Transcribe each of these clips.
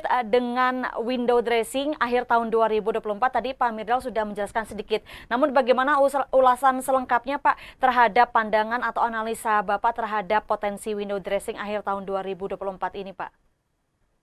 terkait dengan window dressing akhir tahun 2024 tadi Pak Mirdal sudah menjelaskan sedikit. Namun bagaimana ulasan selengkapnya Pak terhadap pandangan atau analisa Bapak terhadap potensi window dressing akhir tahun 2024 ini Pak?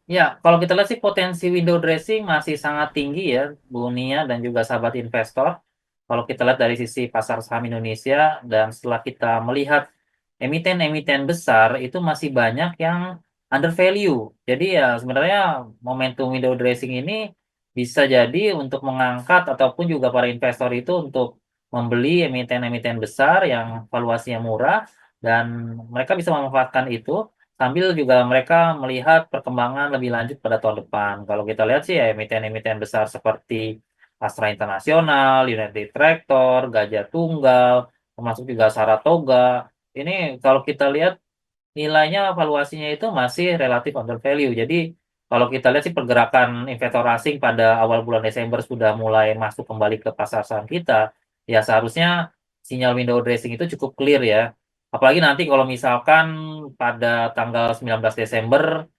Ya, kalau kita lihat sih potensi window dressing masih sangat tinggi ya, Bu Nia dan juga sahabat investor. Kalau kita lihat dari sisi pasar saham Indonesia dan setelah kita melihat emiten-emiten besar itu masih banyak yang under value. Jadi ya sebenarnya momentum window dressing ini bisa jadi untuk mengangkat ataupun juga para investor itu untuk membeli emiten-emiten besar yang valuasinya murah dan mereka bisa memanfaatkan itu sambil juga mereka melihat perkembangan lebih lanjut pada tahun depan. Kalau kita lihat sih ya emiten-emiten besar seperti Astra Internasional, United Tractor, Gajah Tunggal, termasuk juga Saratoga. Ini kalau kita lihat nilainya valuasinya itu masih relatif under value. Jadi kalau kita lihat sih pergerakan investor asing pada awal bulan Desember sudah mulai masuk kembali ke pasar saham kita, ya seharusnya sinyal window dressing itu cukup clear ya. Apalagi nanti kalau misalkan pada tanggal 19 Desember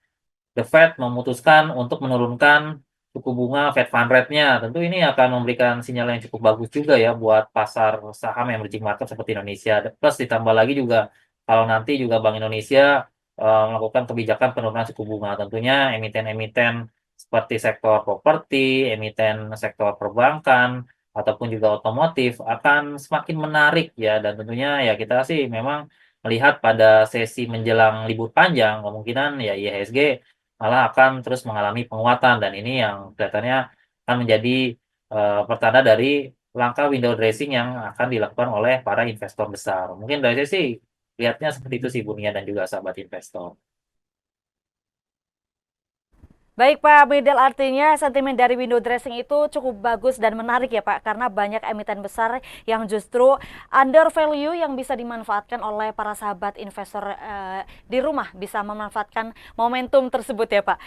The Fed memutuskan untuk menurunkan suku bunga Fed Fund Rate-nya. Tentu ini akan memberikan sinyal yang cukup bagus juga ya buat pasar saham emerging market seperti Indonesia. Plus ditambah lagi juga kalau nanti juga Bank Indonesia melakukan kebijakan penurunan suku bunga. Tentunya emiten-emiten seperti sektor properti, emiten sektor perbankan, ataupun juga otomotif akan semakin menarik ya. Dan tentunya ya kita sih memang melihat pada sesi menjelang libur panjang, kemungkinan ya IHSG malah akan terus mengalami penguatan dan ini yang kelihatannya akan menjadi pertanda dari langkah window dressing yang akan dilakukan oleh para investor besar. Mungkin dari saya sih lihatnya seperti itu sih Bunia dan juga sahabat investor. Baik Pak Mirdal, artinya sentimen dari window dressing itu cukup bagus dan menarik ya Pak, karena banyak emiten besar yang justru under value yang bisa dimanfaatkan oleh para sahabat investor di rumah, bisa memanfaatkan momentum tersebut ya Pak.